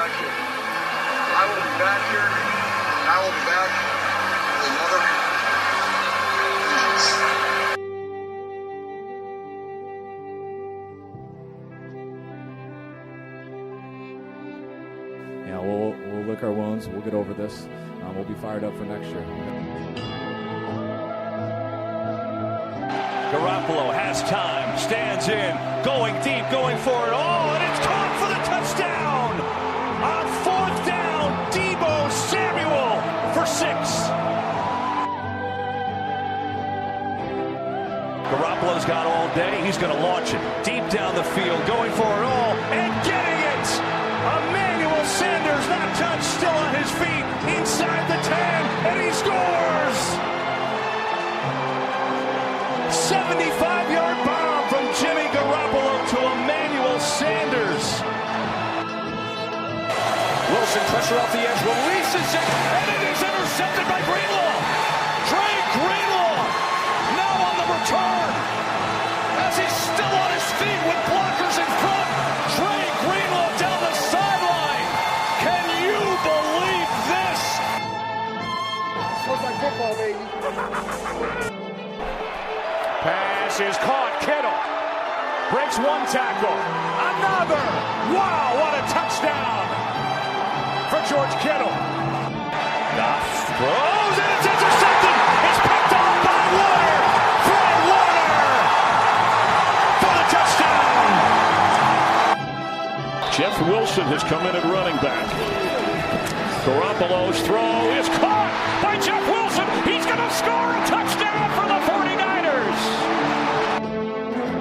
back here. I will be back here. And I will be back with another vengeance. Yeah, we'll lick our wounds. We'll get over this. We'll be fired up for next year. Garoppolo has time, stands in, going deep, going for it all, and it's caught for the touchdown! On fourth down, Deebo Samuel for 6. Garoppolo's got all day. He's going to launch it deep down the field, going for it all, and getting it! Emmanuel Sanders, not touched, still on his feet, inside the 10, and he scores! 75-yard bomb from Jimmy Garoppolo to Emmanuel Sanders. Wilson, pressure off the edge, releases it, and it is intercepted by Greenlaw. Dre Greenlaw now on the return. As he's still on his feet with blockers in front, Dre Greenlaw down the sideline. Can you believe this? Looks like football, baby. Pass is caught. Kittle breaks one tackle. Another. Wow, what a touchdown for George Kittle. Goff throws and it's intercepted. It's picked off by Warner. Fred Warner for the touchdown. Jeff Wilson has come in at running back. Garoppolo's throw is caught by Jeff Wilson. He's going to score a touchdown for the 49ers.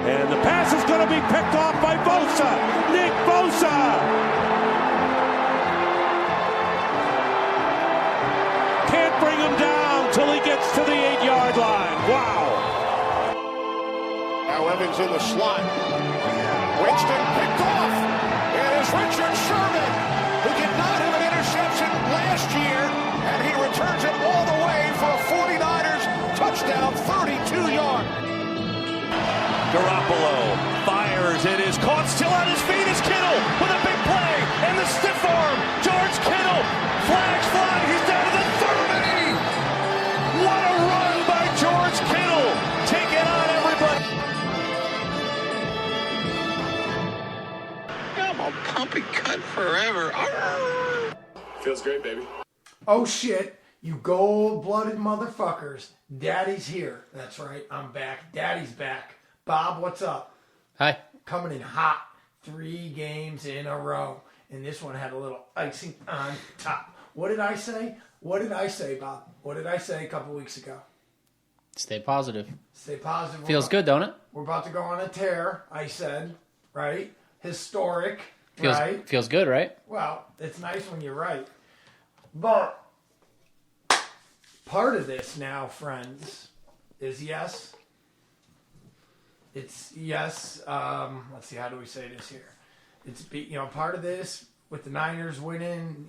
And the pass is going to be picked off by Bosa. Nick Bosa. Can't bring him down till he gets to the 8-yard line. Wow. Now Evans in the slot. Winston picked off. It is Richard Sherman, who did not have an interception last year, and he returns it all the way for a 49ers touchdown, 32-yard. Garoppolo fires. It is caught. Still on his feet is Kittle with a big play. And the stiff arm. George Kittle. Flags fly. He's down to the 30. What a run by George Kittle. Taking on everybody. I'm a pumpy cut forever. Feels great, baby. Oh shit, you gold-blooded motherfuckers. Daddy's here. That's right, I'm back. Daddy's back. Bob, what's up? Hi. Coming in hot. 3 games in a row. And this one had a little icing on top. What did I say? What did I say, Bob? What did I say a couple weeks ago? Stay positive. Stay positive. Feels good, don't it? We're about to go on a tear, I said. Right? Historic. Feels, right? Feels good, right? Well, it's nice when you're right. But part of this now, friends, is yes. It's yes. Let's see. How do we say this here? It's part of this with the Niners winning.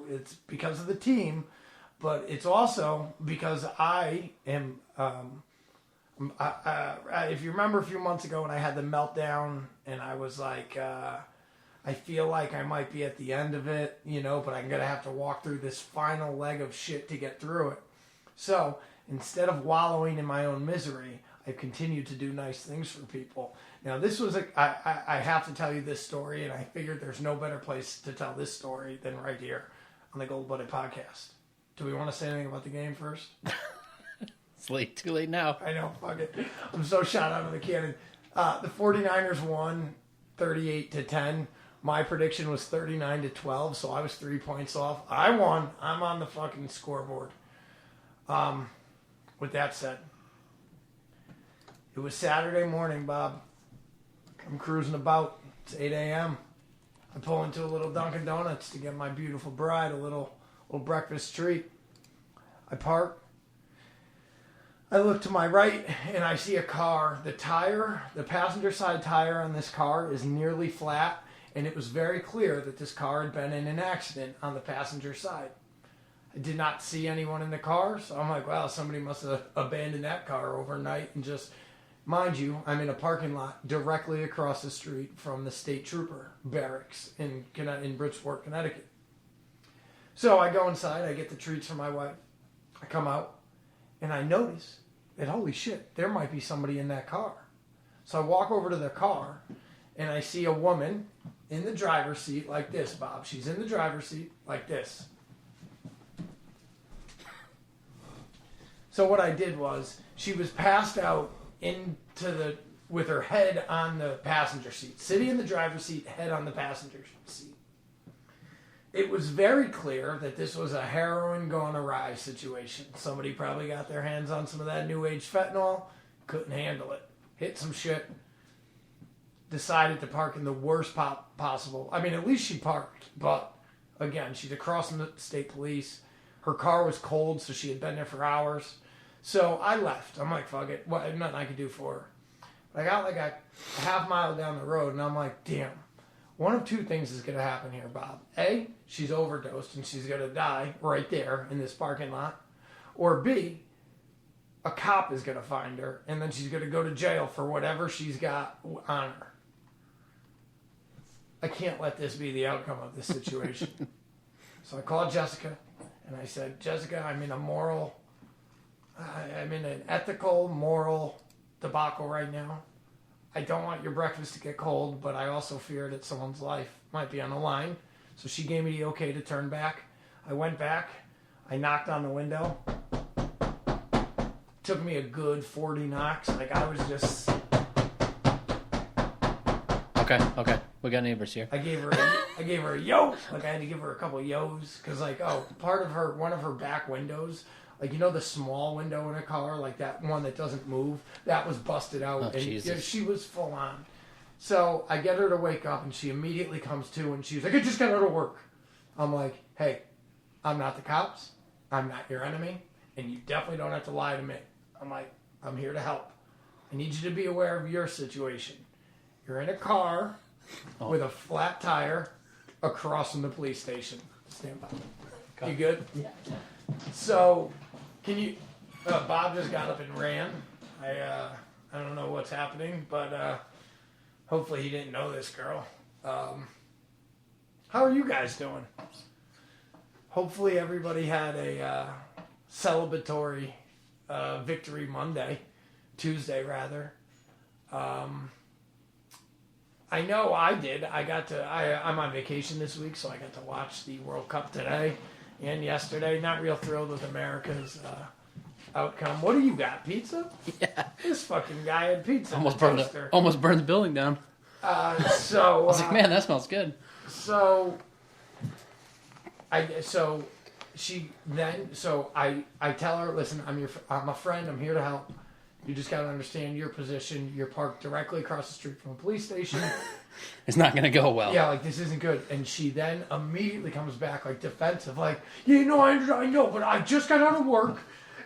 It's because of the team, but it's also because I am. If you remember a few months ago when I had the meltdown and I was like, I feel like I might be at the end of it, but I'm gonna have to walk through this final leg of shit to get through it. So instead of wallowing in my own misery, I've continued to do nice things for people. Now, this was I have to tell you this story, and I figured there's no better place to tell this story than right here on the Gold Blooded Podcast. Do we want to say anything about the game first? It's late. Too late now. I know. Fuck it. I'm so shot out of the cannon. The 49ers won 38-10. My prediction was 39-12, so I was 3 points off. I won. I'm on the fucking scoreboard. With that said, it was Saturday morning, Bob. I'm cruising about. It's 8 a.m. I pull into a little Dunkin' Donuts to get my beautiful bride a little breakfast treat. I park. I look to my right and I see a car. The passenger side tire on this car is nearly flat, and it was very clear that this car had been in an accident on the passenger side. I did not see anyone in the car, so I'm like, wow, somebody must have abandoned that car overnight and just Mind you, I'm in a parking lot directly across the street from the state trooper barracks in Bridgeport, Connecticut. So I go inside, I get the treats for my wife. I come out, and I notice that, holy shit, there might be somebody in that car. So I walk over to the car, and I see a woman in the driver's seat like this, Bob. She's in the driver's seat like this. So what I did was, she was passed out with her head on the passenger seat. Sitting in the driver's seat, head on the passenger seat. It was very clear that this was a heroin gone awry situation. Somebody probably got their hands on some of that new age fentanyl, couldn't handle it. Hit some shit, decided to park in the worst possible. I mean, at least she parked, but again, she's across from the state police. Her car was cold, so she had been there for hours. So I left. I'm like, fuck it. Nothing I could do for her. But I got like a half mile down the road, and I'm like, damn. One of two things is going to happen here, Bob. A, she's overdosed, and she's going to die right there in this parking lot. Or B, a cop is going to find her, and then she's going to go to jail for whatever she's got on her. I can't let this be the outcome of this situation. So I called Jessica, and I said, Jessica, I'm in an ethical, moral debacle right now. I don't want your breakfast to get cold, but I also fear that someone's life might be on the line. So she gave me the okay to turn back. I went back. I knocked on the window. Took me a good 40 knocks. Like I was just... Okay. We got neighbors here. I gave her a yo. Like I had to give her a couple yos. Because like, one of her back windows... Like, you know the small window in a car? Like that one that doesn't move? That was busted out. Oh, and Jesus. she was full on. So I get her to wake up, and she immediately comes to, and she's like, I just got out of work. I'm like, hey, I'm not the cops. I'm not your enemy. And you definitely don't have to lie to me. I'm like, I'm here to help. I need you to be aware of your situation. You're in a car with a flat tire across from the police station. Stand by. You good? Yeah. So, can you... Bob just got up and ran. I don't know what's happening, but hopefully he didn't know this girl. How are you guys doing? Hopefully everybody had a celebratory victory Tuesday rather. I know I did. I'm on vacation this week, so I got to watch the World Cup today and yesterday. Not real thrilled with America's outcome. What do you got? Pizza? Yeah. This fucking guy had pizza. Almost burned the building down. I was like, man, that smells good. I tell her, listen, I'm a friend. I'm here to help. You just got to understand your position. You're parked directly across the street from a police station. It's not going to go well. Yeah, like, this isn't good. And she then immediately comes back, like, defensive. Like, yeah, no, I know, but I just got out of work,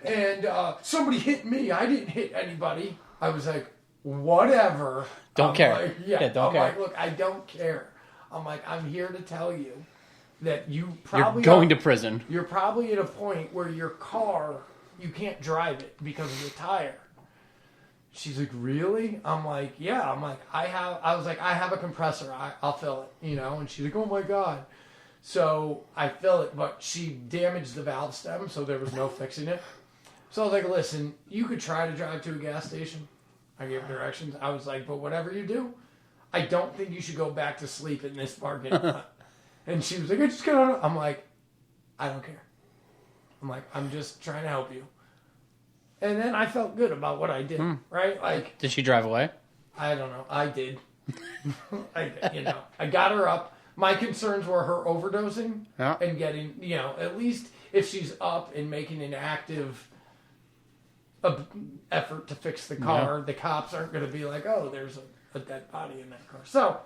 and somebody hit me. I didn't hit anybody. I was like, whatever. Don't care. Like, don't care. Like, look, I don't care. I'm like, I'm here to tell you that you're going to prison. You're probably at a point where your car, you can't drive it because of the tire. She's like, really? I'm like, yeah. I'm like, I have a compressor. I'll fill it, And she's like, oh my God. So I fill it, but she damaged the valve stem, so there was no fixing it. So I was like, listen, you could try to drive to a gas station. I gave her directions. I was like, but whatever you do, I don't think you should go back to sleep in this parking lot. And she was like, I just got out. I'm like, I don't care. I'm like, I'm just trying to help you. And then I felt good about what I did, right? Like, did she drive away? I don't know. I did. I got her up. My concerns were her overdosing and getting, at least if she's up and making an active effort to fix the car, the cops aren't going to be like, oh, there's a dead body in that car. So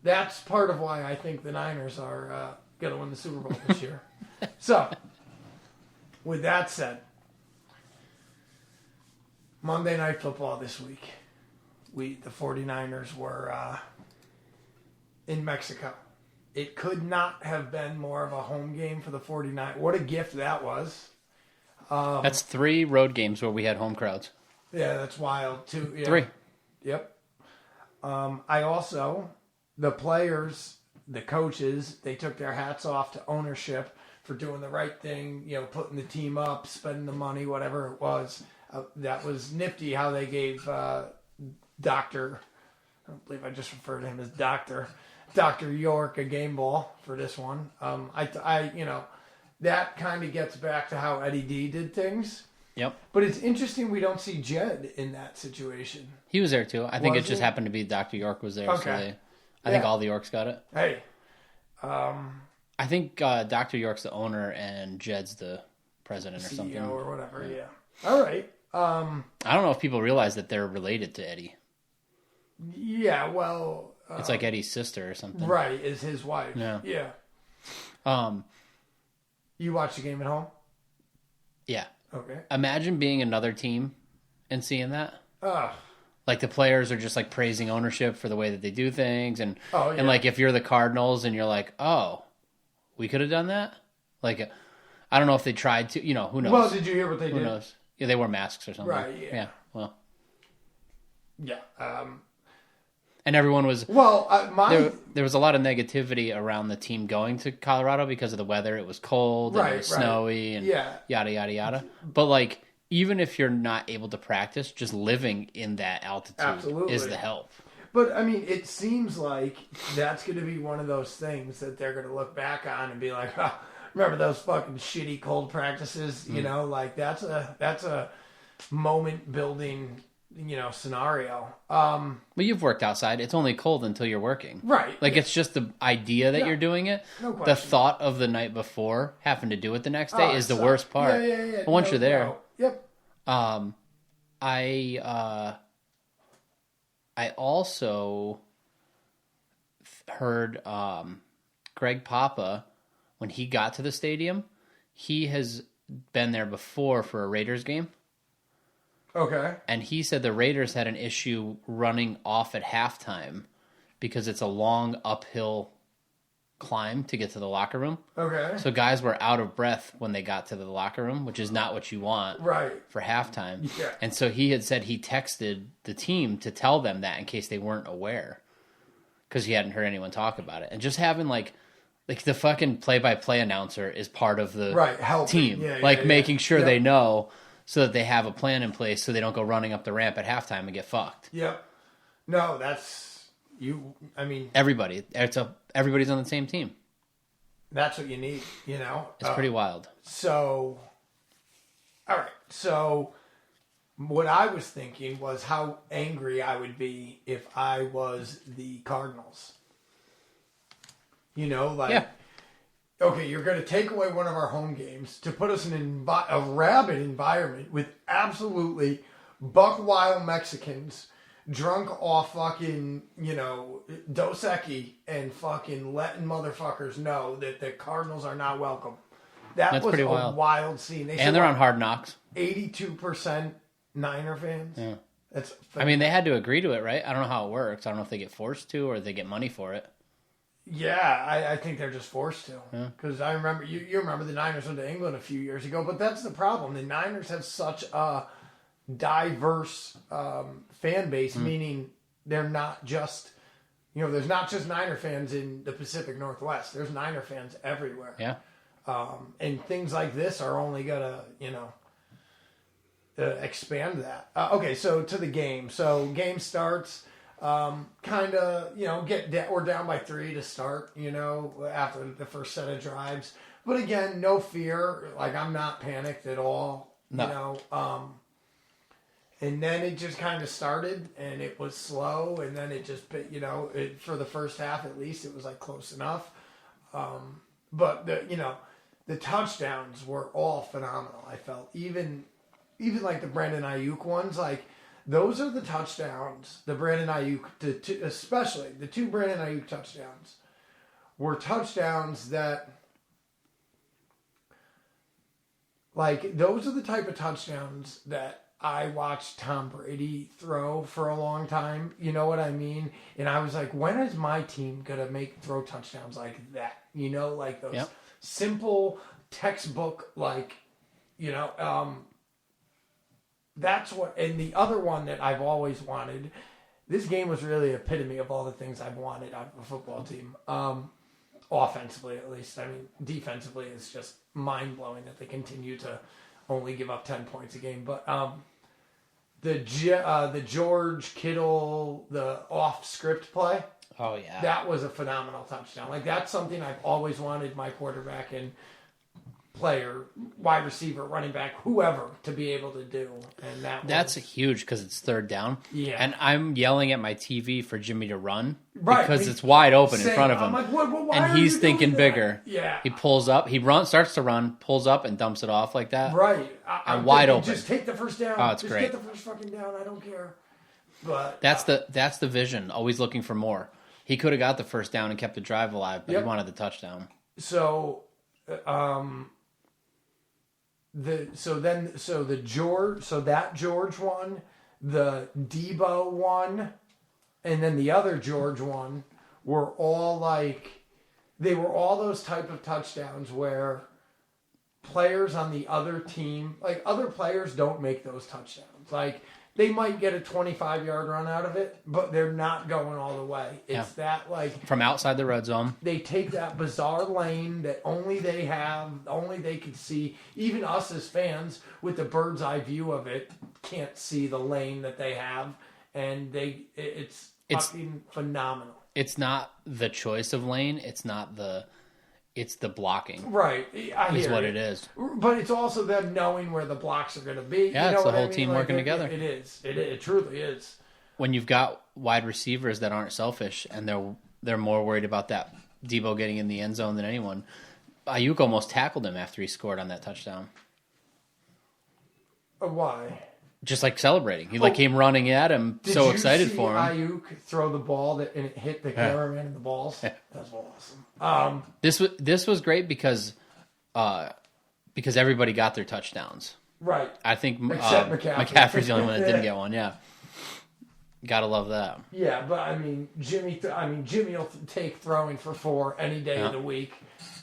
that's part of why I think the Niners are going to win the Super Bowl this year. So, with that said, Monday Night Football this week. The 49ers were in Mexico. It could not have been more of a home game for the 49ers. What a gift that was. That's 3 road games where we had home crowds. Yeah, that's wild too. Yeah. 3. Yep. I also, the players, the coaches, they took their hats off to ownership for doing the right thing, putting the team up, spending the money, whatever it was. That was nifty how they gave Dr. I don't believe I just referred to him as Dr. York a game ball for this one. That kind of gets back to how Eddie D did things. Yep. But it's interesting we don't see Jed in that situation. He was there too. I think Was it just he? happened to be Dr. York was there. Okay. So I think all the Yorks got it. Hey. I think Dr. York's the owner and Jed's the president or CEO something. or whatever, yeah. All right. I don't know if people realize that they're related to Eddie. Yeah, well... It's like Eddie's sister or something. Right, is his wife. Yeah. Yeah. You watch the game at home? Yeah. Okay. Imagine being another team and seeing that. Oh. Like the players are just like praising ownership for the way that they do things, and Oh, yeah. and like if you're the Cardinals and you're like, oh, we could have done that. Like, I don't know if they tried to. Who knows? Well, did you hear what they did? Who knows? Yeah, they wore masks or something. Right. Yeah. Well. Yeah. And everyone was. Well, there was a lot of negativity around the team going to Colorado because of the weather. It was cold and it was snowy and yada, yada, yada. But, like, even if you're not able to practice, just living in that altitude is the help. But, I mean, it seems like that's going to be one of those things that they're going to look back on and be like, oh, remember those fucking shitty cold practices? You know, like, that's a moment-building scenario. But you've worked outside. It's only cold until you're working. Right. Like, it's just the idea that you're doing it. No question. The thought of the night before, having to do it the next day, is the worst part. Yeah. But once you're there. Yep. I also heard Greg Papa, when he got to the stadium, he has been there before for a Raiders game. Okay. And he said the Raiders had an issue running off at halftime because it's a long uphill climb to get to the locker room. Okay. So guys were out of breath when they got to the locker room, which is not what you want for halftime. Yeah. And so he had said he texted the team to tell them that in case they weren't aware, because he hadn't heard anyone talk about it. And just having like the fucking play-by-play announcer is part of the team. Making sure they know, so that they have a plan in place so they don't go running up the ramp at halftime and get fucked. Yep. No, that's you. I mean, everybody's on the same team. That's what you need, It's pretty wild. So, all right. So, what I was thinking was how angry I would be if I was the Cardinals. Okay, you're going to take away one of our home games to put us in a rabid environment with absolutely buck wild Mexicans drunk off fucking, Dos Equis and fucking letting motherfuckers know that the Cardinals are not welcome. That's was a wild scene. They're on Hard Knocks. 82% Niner fans. Yeah. That's. I mean, they had to agree to it, right? I don't know how it works. I don't know if they get forced to or they get money for it. Yeah, I think they're just forced to. Because I remember, you remember the Niners went to England a few years ago, but that's the problem. The Niners have such a diverse fan base, meaning they're not just, there's not just Niner fans in the Pacific Northwest. There's Niner fans everywhere. Yeah. And things like this are only going to, expand that. Okay, so to the game. So game starts... kind of, we're down by 3 to start, after the first set of drives. But again, no fear. Like, I'm not panicked at all, and then it just kind of started and it was slow. And then it just, for the first half, at least it was like close enough. But the touchdowns were all phenomenal. I felt even like the Brandon Ayuk ones, like, those are the touchdowns, the Brandon Ayuk, especially the 2 Brandon Ayuk touchdowns, were touchdowns that, like, those are the type of touchdowns that I watched Tom Brady throw for a long time. You know what I mean? And I was like, when is my team going to throw touchdowns like that? Like those simple textbook, like, that's what. And the other one that I've always wanted. This game was really epitome of all the things I've wanted out of a football team. Offensively, at least. I mean, defensively, it's just mind blowing that they continue to only give up 10 points a game. But the George Kittle, the off script play. Oh yeah, that was a phenomenal touchdown. Like that's something I've always wanted my quarterback and player, wide receiver, running back, whoever to be able to do. And that's huge because it's third down. Yeah, and I'm yelling at my TV for Jimmy to run because it's wide open in front of him. I'm like, why and he's thinking bigger. Yeah, he pulls up, starts to run, pulls up, and dumps it off like that. Right, I'm wide open. Just take the first down. Oh, it's just great. Get the first fucking down. I don't care. But that's the vision. Always looking for more. He could have got the first down and kept the drive alive, but he wanted the touchdown. So, that George one, the Debo one, and then the other George one were all they were all those type of touchdowns where players on the other team, like other players don't make those touchdowns. Like they might get a 25-yard run out of it, but they're not going all the way. It's that from outside the red zone. They take that bizarre lane that only they have, only they can see. Even us as fans, with the bird's eye view of it, can't see the lane that they have, and it's fucking phenomenal. It's not the choice of lane. It's the blocking. Right. Is what it is. But it's also them knowing where the blocks are going to be. Yeah, it's the whole team working together. It is. It truly is. When you've got wide receivers that aren't selfish and they're more worried about that Debo getting in the end zone than anyone. Ayuk almost tackled him after he scored on that touchdown. Why? Just like celebrating. He came running at him, so excited for him. Did you see Ayuk throw the ball and it hit the cameraman in the balls? That was awesome. This was great because everybody got their touchdowns. Right. I think Except McCaffrey's the only one that didn't get one. Yeah. Gotta love that. Yeah, but I mean, Jimmy will take throwing for 4 any day of the week.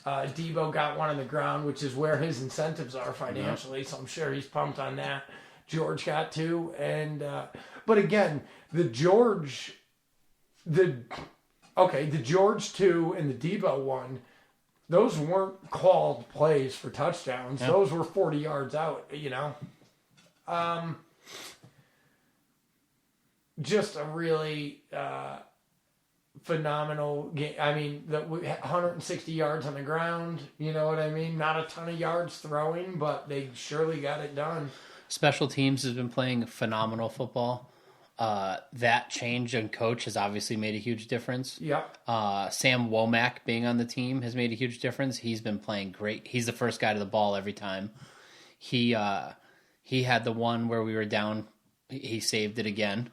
Debo got one on the ground, which is where his incentives are financially, so I'm sure he's pumped on that. George got 2, and but again, the George 2 and the Debo 1, those weren't called plays for touchdowns. Yep. Those were 40 yards out, just a really phenomenal game. I mean, 160 yards on the ground, you know what I mean? Not a ton of yards throwing, but they surely got it done. Special teams has been playing phenomenal football. That change in coach has obviously made a huge difference. Yep. Sam Womack being on the team has made a huge difference. He's been playing great. He's the first guy to the ball every time. He had the one where we were down. He saved it again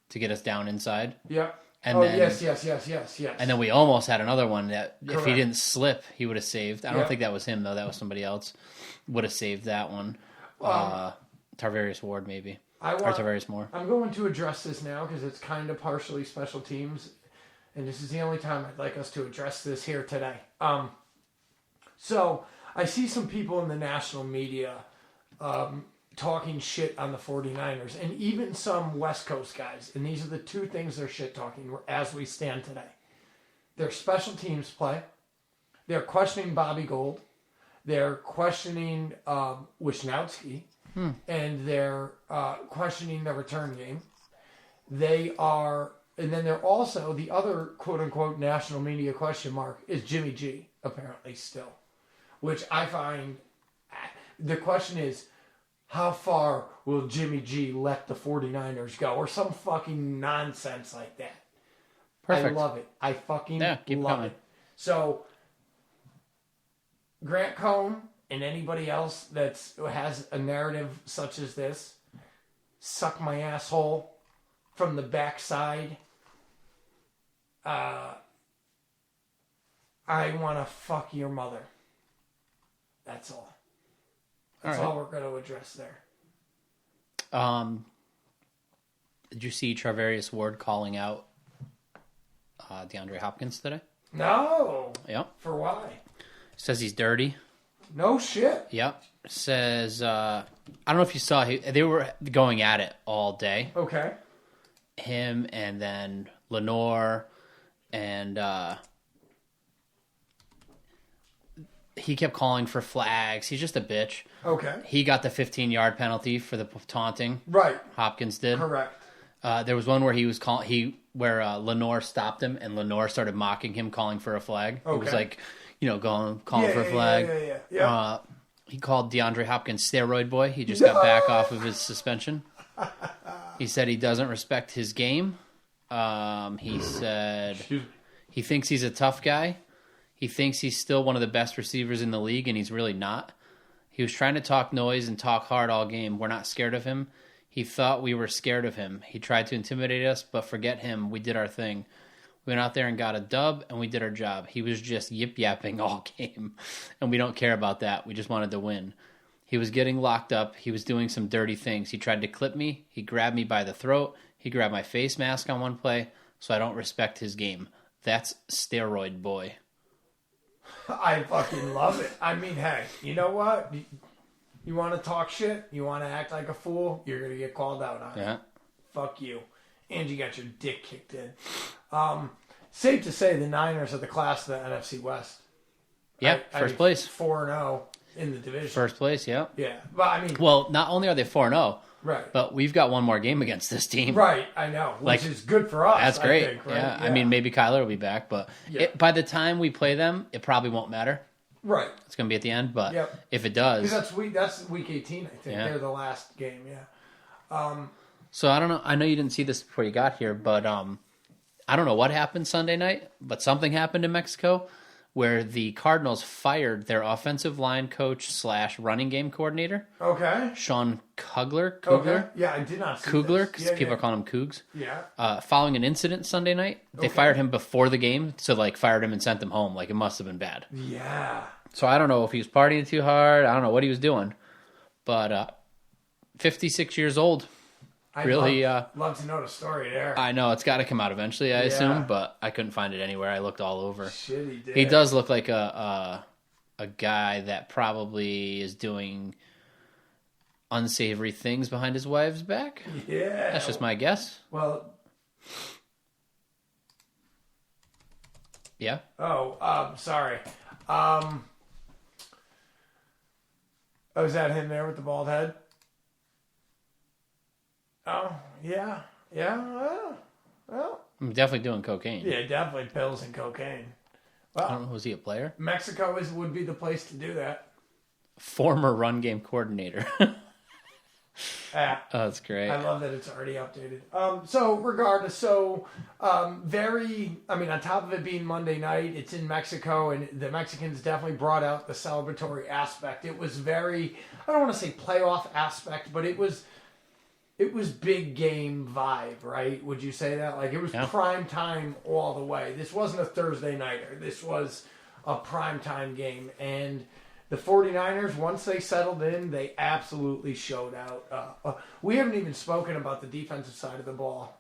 to get us down inside. Yep. And then, yes. And then we almost had another one that Correct. If he didn't slip, he would have saved. I don't think that was him, though. That was somebody else. Would have saved that one. Tarvarius Ward, maybe. Or Tarvarius Moore. I'm going to address this now because it's kind of partially special teams. And this is the only time I'd like us to address this here today. So I see some people in the national media talking shit on the 49ers, and even some West Coast guys. And these are the two things they're shit talking as we stand today. Their special teams play. They're questioning Bobby Gold. They're questioning Wisnowski. And they're questioning the return game. They are, and then they're also, the other quote-unquote national media question mark is Jimmy G, apparently still. Which I find, the question is, how far will Jimmy G let the 49ers go? Or some fucking nonsense like that. Perfect. I love it. I fucking love it. So, Grant Cohn and anybody else that has a narrative such as this, suck my asshole from the backside. I want to fuck your mother. That's all. That's all we're going to address there. Did you see Charvarius Ward calling out DeAndre Hopkins today? No. Yep. For why? Says he's dirty. No shit. Yep. Says, I don't know if you saw, they were going at it all day. Okay. Him and then Lenore and he kept calling for flags. He's just a bitch. Okay. He got the 15-yard penalty for the taunting. Right. Hopkins did. Correct. There was one where he was where Lenore stopped him and Lenore started mocking him, calling for a flag. Okay. It was like, calling for a flag. Yeah. He called DeAndre Hopkins steroid boy. He just got back off of his suspension. He said he doesn't respect his game. He said he thinks he's a tough guy. He thinks he's still one of the best receivers in the league, and he's really not. He was trying to talk noise and talk hard all game. We're not scared of him. He thought we were scared of him. He tried to intimidate us, but forget him. We did our thing. We went out there and got a dub, and we did our job. He was just yip-yapping all game, and we don't care about that. We just wanted to win. He was getting locked up. He was doing some dirty things. He tried to clip me. He grabbed me by the throat. He grabbed my face mask on one play, so I don't respect his game. That's steroid boy. I fucking love it. I mean, hey, you know what? You want to talk shit? You want to act like a fool? You're going to get called out on it. Fuck you. And you got your dick kicked in. Safe to say the Niners are the class of the NFC West. Yeah, first place. 4-0 in the division. First place, yeah. Yeah, but I mean... Well, not only are they 4-0, right, but we've got one more game against this team. Right, I know, which is good for us. That's great. I think, right? Yeah, I mean, maybe Kyler will be back, but by the time we play them, it probably won't matter. Right. It's going to be at the end, but if it does... Because that's week 18, I think. They're the last game, So I don't know. I know you didn't see this before you got here, but I don't know what happened Sunday night, but something happened in Mexico where the Cardinals fired their offensive line coach / running game coordinator. Okay. Sean Kugler. Okay. Yeah, I did not see Kugler, this. because people are calling him Cougs. Yeah. Following an incident Sunday night, they fired him before the game, so fired him and sent him home. It must have been bad. Yeah. So I don't know if he was partying too hard. I don't know what he was doing. But 56 years old. I'd really love to know the story there. I know it's got to come out eventually, I assume, but I couldn't find it anywhere. I looked all over. Shit, he did. He does look like a guy that probably is doing unsavory things behind his wife's back. Yeah, that's just my guess. Well, yeah. Oh, sorry. Was that him there with the bald head? Oh, yeah. Well. I'm definitely doing cocaine. Yeah, definitely pills and cocaine. Well, I don't know, was he a player? Mexico would be the place to do that. Former run game coordinator. Oh, that's great. I love that it's already updated. So regardless, on top of it being Monday night, it's in Mexico, and the Mexicans definitely brought out the celebratory aspect. It was very, I don't want to say playoff aspect, but it was big game vibe, right? Would you say that? It was prime time all the way. This wasn't a Thursday nighter. This was a prime time game, and the 49ers, once they settled in, they absolutely showed out. We haven't even spoken about the defensive side of the ball,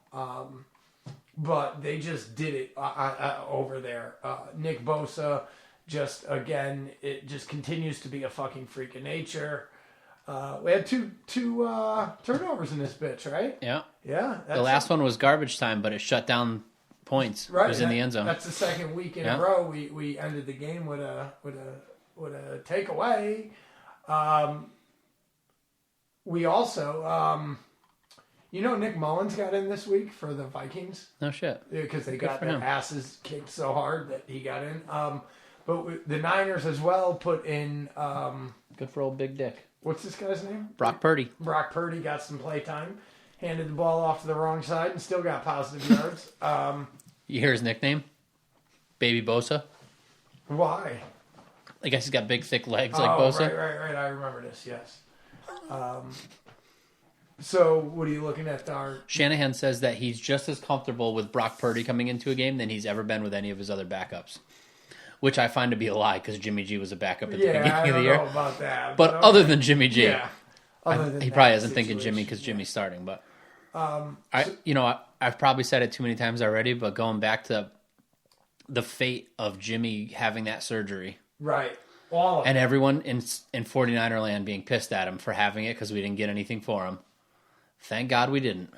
but they just did it over there. Nick Bosa, it just continues to be a fucking freak of nature. We had two turnovers in this bitch, right? Yeah. Yeah. The last one was garbage time, but it shut down points. Right. It was in the end zone. That's the second week in a row we ended the game with a takeaway. We also, Nick Mullins got in this week for the Vikings. No shit. Because they got their asses kicked so hard that he got in. But the Niners as well put in... good for old Big Dick. What's this guy's name? Brock Purdy. Brock Purdy got some play time. Handed the ball off to the wrong side and still got positive yards. You hear his nickname? Baby Bosa. Why? I guess he's got big, thick legs like Bosa. Right. I remember this, yes. So, what are you looking at, Shanahan says that he's just as comfortable with Brock Purdy coming into a game than he's ever been with any of his other backups. Which I find to be a lie because Jimmy G was a backup at the beginning of the year. I don't know about that. But other than Jimmy G, he probably isn't thinking Jimmy because Jimmy's starting. But I've probably said it too many times already. But going back to the fate of Jimmy having that surgery, right? All of And them. everyone in 49er land being pissed at him for having it because we didn't get anything for him. Thank God we didn't.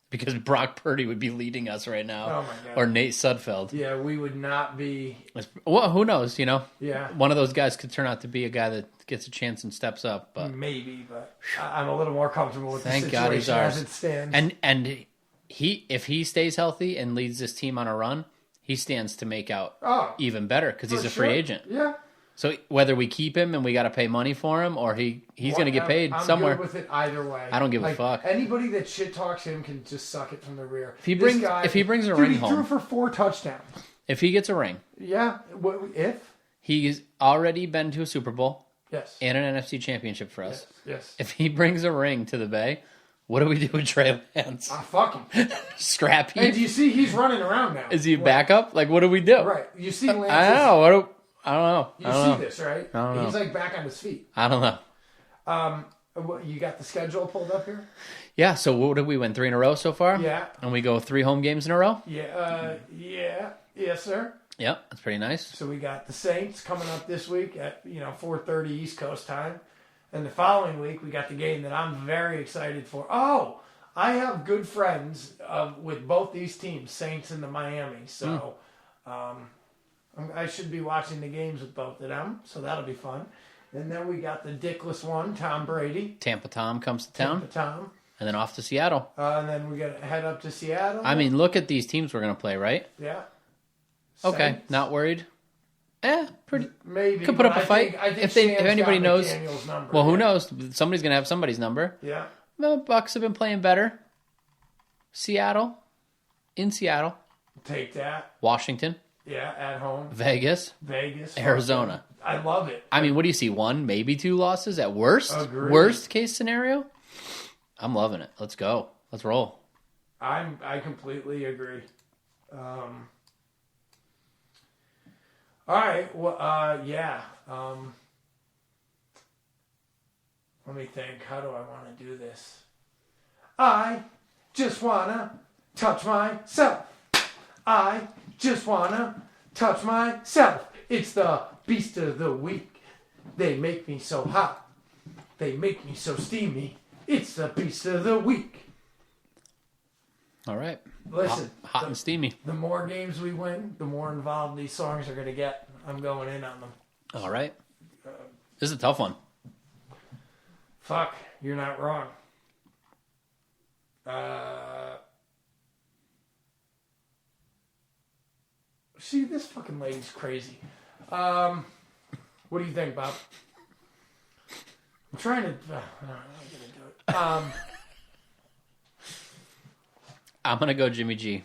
Because Brock Purdy would be leading us right now. Oh, my God. Or Nate Sudfeld. Yeah, we would not be. Well, who knows, Yeah. One of those guys could turn out to be a guy that gets a chance and steps up. But Maybe, but I'm a little more comfortable with thank the God he's situation ours. as it stands. And if he stays healthy and leads this team on a run, he stands to make out even better because he's a free agent. Yeah. So whether we keep him and we got to pay money for him, or he's going to get paid I'm somewhere. good with it either way. I don't give a fuck. Anybody that shit talks him can just suck it from the rear. If he brings a ring he home, threw for 4 touchdowns. if he gets a ring, Yeah. If? he's already been to a Super Bowl Yes. and an NFC Championship for us. Yes. If he brings a ring to the Bay, what do we do with Trey Lance? Fuck him. Scrappy? And do you see he's running around now? Is he a backup? Like, what do we do? Right. You see Lance. I don't know. I don't know. You I don't see know. this, right? I don't know. He's like back on his feet. I don't know. You got the schedule pulled up here? Yeah, so what did we win? 3 in a row so far? Yeah. And we go 3 home games in a row? Yeah. Yes, sir. Yep, that's pretty nice. So we got the Saints coming up this week at 4:30 East Coast time, and the following week we got the game that I'm very excited for. Oh, I have good friends with both these teams, Saints and the Miami. So I should be watching the games with both of them. So that'll be fun. And then we got the dickless one, Tom Brady. Tampa Tom comes to town, Tampa Tom. and then off to Seattle. And then we got to head up to Seattle. I mean, look at these teams we're going to play, right? Yeah. Okay, Saints. not worried. Pretty. Maybe. Could put but up a I fight. think If Sam's anybody got knows. McDaniel's number. Well, who Yeah. knows? Somebody's going to have somebody's number. Yeah. The Bucks have been playing better. Seattle. In Seattle. Take that. Washington. Yeah, at home. Vegas. Arizona. I love it. I mean, what do you see? 1, maybe 2 losses at worst? Agreed. Worst case scenario? I'm loving it. Let's go. Let's roll. I completely agree. All right. Well, yeah. Let me think. How do I want to do this? I just wanna touch myself. I just wanna touch myself. It's the beast of the week. They make me so hot. They make me so steamy. It's the beast of the week. All right. Listen, Hot and steamy. the more games we win, the more involved these songs are going to get. I'm going in on them. All right. This is a tough one. Fuck, you're not wrong. See, this fucking lady's crazy. What do you think, Bob? I'm trying to. I'm not gonna do it. I'm going to go Jimmy G.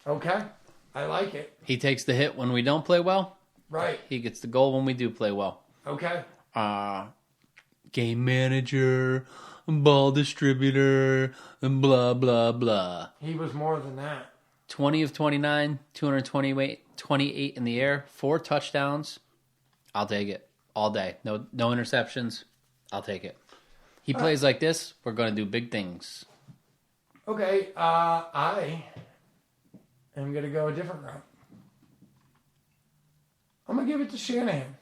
Okay, I like it. He takes the hit when we don't play well. Right. He gets the goal when we do play well. Okay. Game manager, ball distributor, and blah, blah, blah. He was more than that. 20 of 29, 228 in the air, 4 touchdowns. I'll take it all day. No interceptions. I'll take it. He plays like this, we're going to do big things. Okay, I am going to go a different route. I'm going to give it to Shanahan.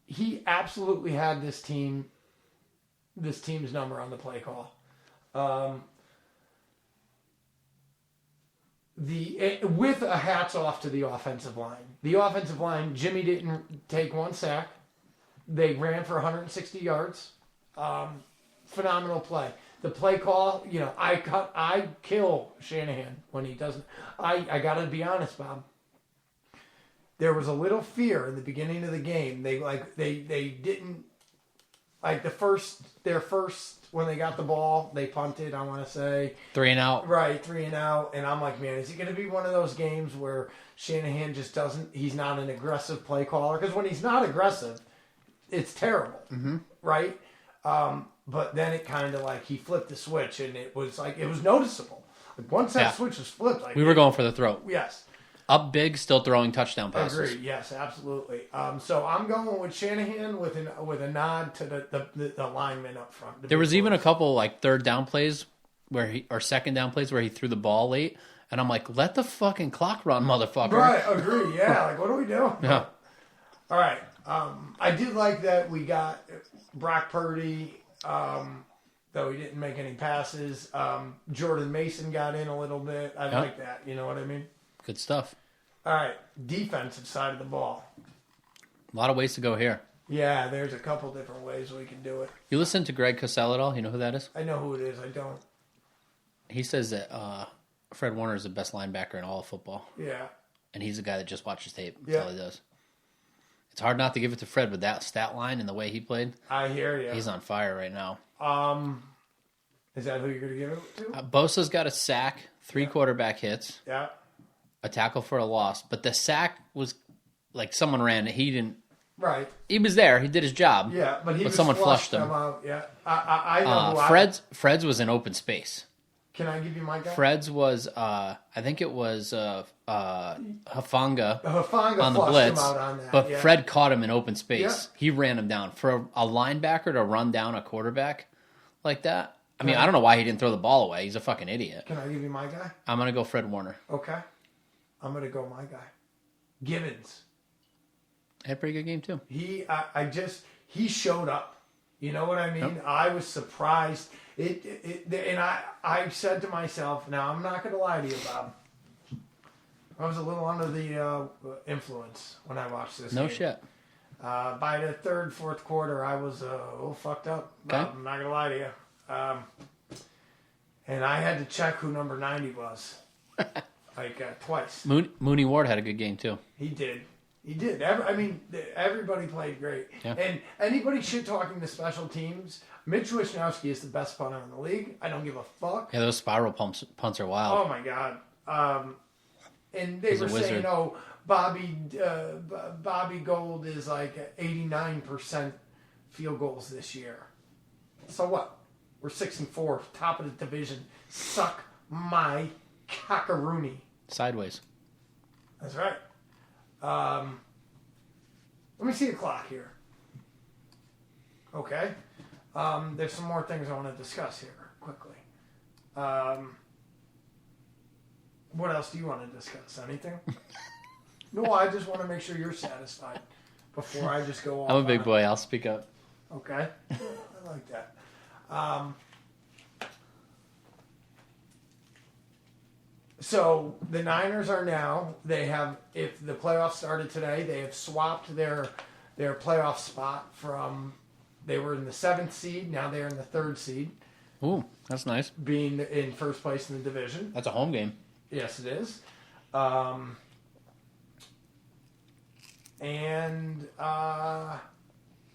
He absolutely had this team's number on the play call. With a hats off to the offensive line. The offensive line, Jimmy didn't take 1 sack. They ran for 160 yards. Phenomenal play. The play call, I kill Shanahan when he doesn't. I got to be honest, Bob. There was a little fear in the beginning of the game. They didn't like their first when they got the ball, they punted, I want to say 3 and out. Right, 3 and out. And I'm like, man, is it going to be one of those games where Shanahan just he's not an aggressive play caller? Because when he's not aggressive, it's terrible. Mm-hmm. Right? But then it kind of like he flipped the switch and it was noticeable. Like once that switch was flipped, we were going for the throat. Yes. Up big, still throwing touchdown passes. Agreed. Yes, absolutely. So I'm going with Shanahan with a nod to the lineman up front. There was even a couple like third down plays or second down plays where he threw the ball late, and I'm like, let the fucking clock run, motherfucker. Right. Agree. Yeah. Like, what are we doing? Yeah. All right. I did like that we got Brock Purdy, though he didn't make any passes. Jordan Mason got in a little bit. I like that. You know what I mean? Good stuff. All right. Defensive side of the ball. A lot of ways to go here. Yeah, there's a couple different ways we can do it. You listen to Greg Cosell at all? You know who that is? I know who it is. I don't. He says that Fred Warner is the best linebacker in all of football. Yeah. And he's the guy that just watches tape. That's Yeah. all he does. It's hard not to give it to Fred with that stat line and the way he played. I hear you. He's on fire right now. Is that who you're going to give it to? Bosa's got a sack, 3 quarterback hits, Yeah. a tackle for a loss. But the sack was like someone ran it. He didn't. Right. He was there. He did his job. Yeah, but someone flushed him. Out. Yeah. I know who Fred's was in open space. Can I give you my guy? Fred's was, I think it was Hufanga Hufanga on the flushed blitz, him out on that, but yeah. Fred caught him in open space. Yeah. He ran him down. For a linebacker to run down a quarterback like that, I mean, I don't know why he didn't throw the ball away. He's a fucking idiot. Can I give you my guy? I'm going to go Fred Warner. Okay. I'm going to go my guy. Gibbons. Had a pretty good game, too. He showed up. You know what I mean? Yep. I was surprised. And I said to myself, now I'm not going to lie to you, Bob. I was a little under the influence when I watched this game. No shit. By the third, fourth quarter, I was a little fucked up. Okay. I'm not going to lie to you. And I had to check who number 90 was. Twice. Mooney Ward had a good game, too. He did. Everybody played great. Yeah. And anybody shit-talking the special teams, Mitch Wisnowski is the best punter in the league. I don't give a fuck. Yeah, those spiral punts are wild. Oh, my God. And they were saying, Bobby Gold is like 89% field goals this year. So what? We're 6-4, top of the division. Suck my cockaroony. Sideways. That's right. Let me see the clock here. Okay. There's some more things I want to discuss here quickly. What else do you want to discuss? Anything? No, I just want to make sure you're satisfied before I just go off. I'm a big boy. I'll speak up. Okay. I like that. So the Niners are now, if the playoffs started today, they have swapped their playoff spot from, they were in the 7th seed, now they're in the 3rd seed. Ooh, that's nice. Being in first place in the division. That's a home game. Yes, it is.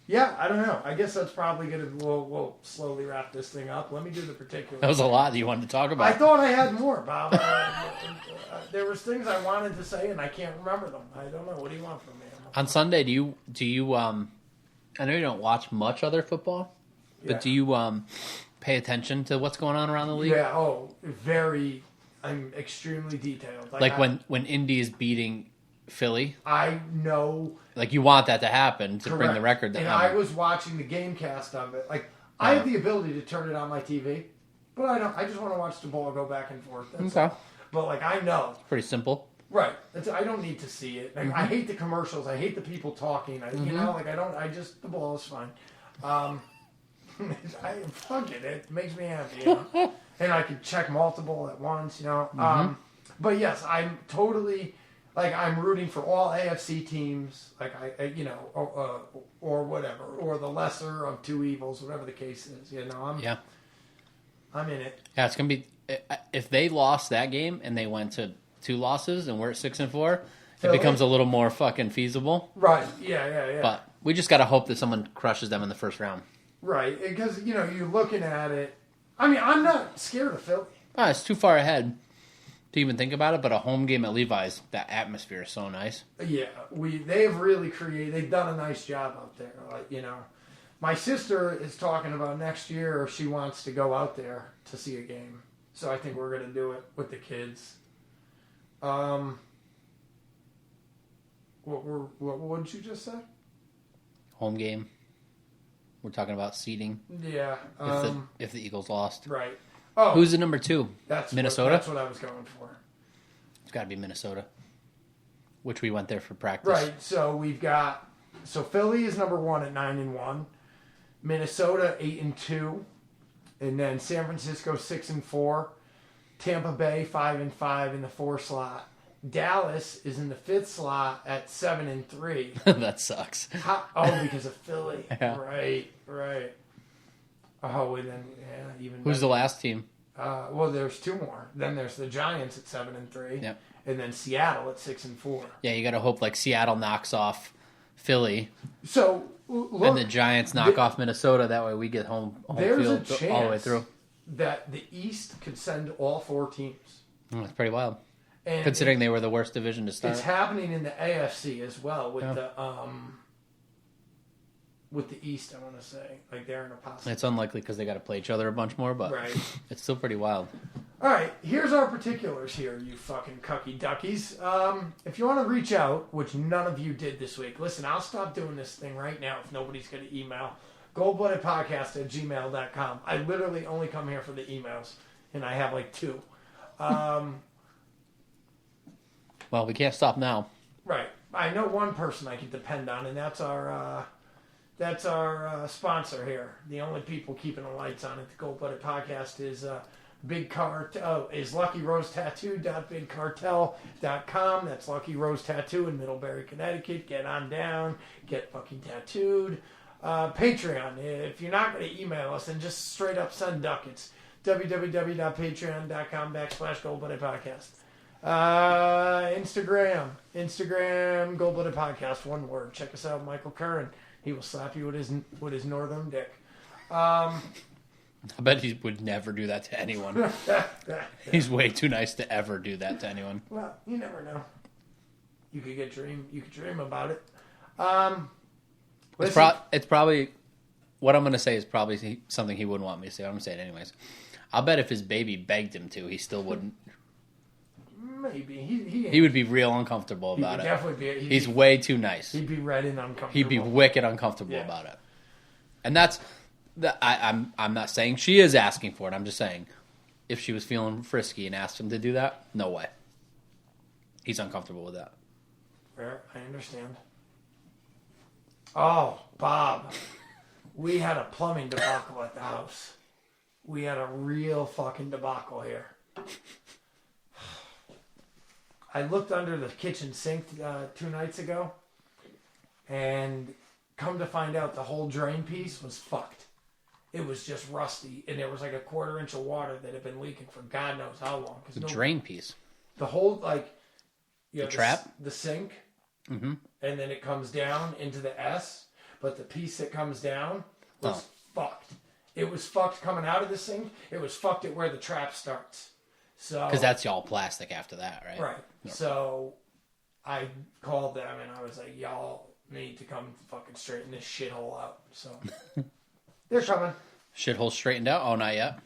Yeah, I don't know. I guess that's probably going to, we'll slowly wrap this thing up. Let me do the particulars. That was a lot that you wanted to talk about. I thought I had more, Bob. There was things I wanted to say, and I can't remember them. I don't know. What do you want from me? On Sunday, do you I know you don't watch much other football, but do you pay attention to what's going on around the league? Yeah, I'm extremely detailed. Like when Indy is beating Philly? I know. Like you want that to happen to bring the record down. And I was watching the game cast of it. Like I have the ability to turn it on my TV, but I don't. I just want to watch the ball go back and forth. That's all. But like I know. Pretty simple. Right. I don't need to see it. Like, I hate the commercials. I hate the people talking. You know, like I don't. The ball is fine. Fuck it. It makes me happy. You know? And I can check multiple at once. You know. But yes, I'm totally. Like, I'm rooting for all AFC teams, like, or whatever, or the lesser of two evils, whatever the case is, you know, I'm in it. Yeah, it's going to be, if they lost that game and they went to 2 losses and we're at 6-4, it becomes a little more fucking feasible. Right, yeah. But we just got to hope that someone crushes them in the first round. Right, because, you know, you're looking at it, I mean, I'm not scared of Philly. It's too far ahead to even think about it, but a home game at Levi's, that atmosphere is so nice. Yeah, they've really they've done a nice job out there. Like, you know, my sister is talking about next year if she wants to go out there to see a game. So I think we're going to do it with the kids. What did you just say? Home game. We're talking about seeding. Yeah. If the Eagles lost. Right. Oh, who's the number 2? Minnesota? That's what I was going for. It's got to be Minnesota, which we went there for practice. Right. So we've got So Philly is number 1 at 9-1. Minnesota 8-2. And then San Francisco 6-4. Tampa Bay 5-5 in the 4 slot. Dallas is in the 5th slot at 7-3. That sucks. Because of Philly. Yeah. Right. Oh, and then even. Who's the last team? Well, there's 2 more. Then there's the Giants at 7-3. Yep. And then Seattle at 6-4. Yeah, you got to hope like Seattle knocks off Philly. So look, and the Giants knock off Minnesota. That way we get home there's field a chance all the way through. That the East could send all 4 teams. That's pretty wild. And considering they were the worst division to start. It's happening in the AFC as well with the East, I want to say. Like they're in a possible. It's unlikely because they got to play each other a bunch more, but it's still pretty wild. All right, here's our particulars here, you fucking cucky duckies. If you want to reach out, which none of you did this week, listen, I'll stop doing this thing right now if nobody's going to email. goldbloodedpodcast@gmail.com. I literally only come here for the emails, and I have like 2. Well, we can't stop now. Right. I know one person I can depend on, and that's our sponsor here. The only people keeping the lights on at the Gold Blooded Podcast is LuckyRoseTattoo.BigCartel.com. That's Lucky Rose Tattoo in Middlebury, Connecticut. Get on down. Get fucking tattooed. Patreon. If you're not going to email us, then just straight up send ducats. www.patreon.com/GoldBloodedPodcast. Instagram, Gold Blooded Podcast, one word. Check us out, Michael Curran. He will slap you with his northern dick. I bet he would never do that to anyone. He's way too nice to ever do that to anyone. Well, you never know. You could dream about it. It's probably what I'm going to say is probably something he wouldn't want me to say. I'm going to say it anyways. I'll bet if his baby begged him to, he still wouldn't. Maybe he would be real uncomfortable about it. Definitely be. He's way too nice. He'd be red and uncomfortable. He'd be wicked uncomfortable about it. And that's I'm not saying she is asking for it. I'm just saying if she was feeling frisky and asked him to do that, no way. He's uncomfortable with that. Fair, I understand. Oh, Bob, we had a plumbing debacle at the house. We had a real fucking debacle here. I looked under the kitchen sink 2 nights ago, and come to find out the whole drain piece was fucked. It was just rusty, and there was like a 1/4 inch of water that had been leaking for God knows how long. The drain piece? The whole, the trap? The sink, mm-hmm. And then it comes down into the S, but the piece that comes down was fucked. It was fucked coming out of the sink. It was fucked at where the trap starts. So because that's all plastic after that, right? Right. No. So I called them and I was like, y'all need to come fucking straighten this shithole out. So they're coming. Shithole straightened out? Oh, not yet?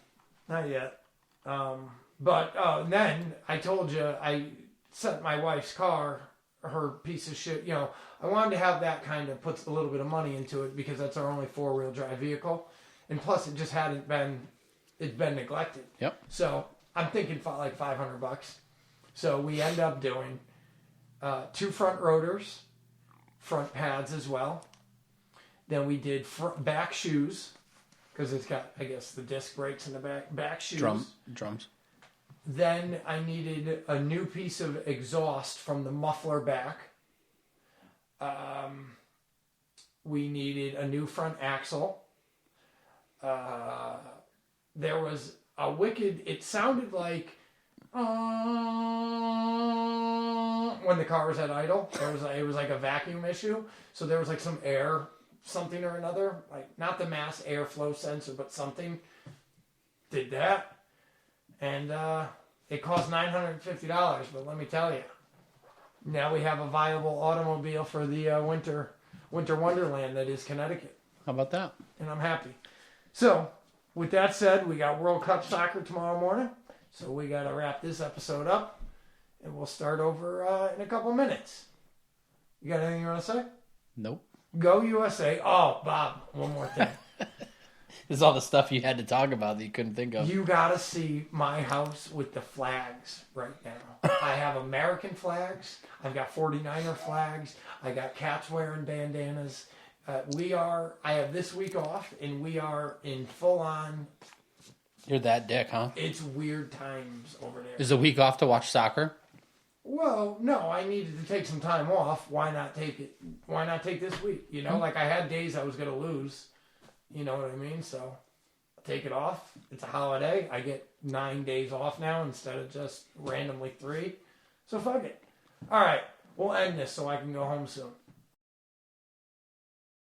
Not yet. But then I told you I sent my wife's car, her piece of shit. I wanted to have that kind of puts a little bit of money into it because that's our only 4-wheel drive vehicle. And plus it just hadn't been, it's been neglected. Yep. So I'm thinking like $500. So we end up doing 2 front rotors, front pads as well. Then we did back shoes because it's got, I guess, the disc brakes in the back shoes. Drums. Then I needed a new piece of exhaust from the muffler back. We needed a new front axle. There was a wicked, it sounded like when the car was at idle. It was like a vacuum issue. So there was like some air, something or another, like not the mass airflow sensor, but something did that. And it cost $950. But let me tell you, now we have a viable automobile for the winter wonderland that is Connecticut. How about that? And I'm happy. So, with that said, we got World Cup soccer tomorrow morning. So we got to wrap this episode up. And we'll start over in a couple minutes. You got anything you want to say? Nope. Go USA. Oh, Bob, one more thing. This is all the stuff you had to talk about that you couldn't think of. You gotta see my house with the flags right now. I have American flags. I've got 49er flags. I got cats wearing bandanas. I have this week off, and we are in full on. You're that dick, huh? It's weird times over there. Is a week off to watch soccer? Well, no, I needed to take some time off. Why not take it? Why not take this week? You know, like I had days I was going to lose. You know what I mean? So take it off. It's a holiday. I get 9 days off now instead of just randomly 3. So fuck it. All right, we'll end this so I can go home soon.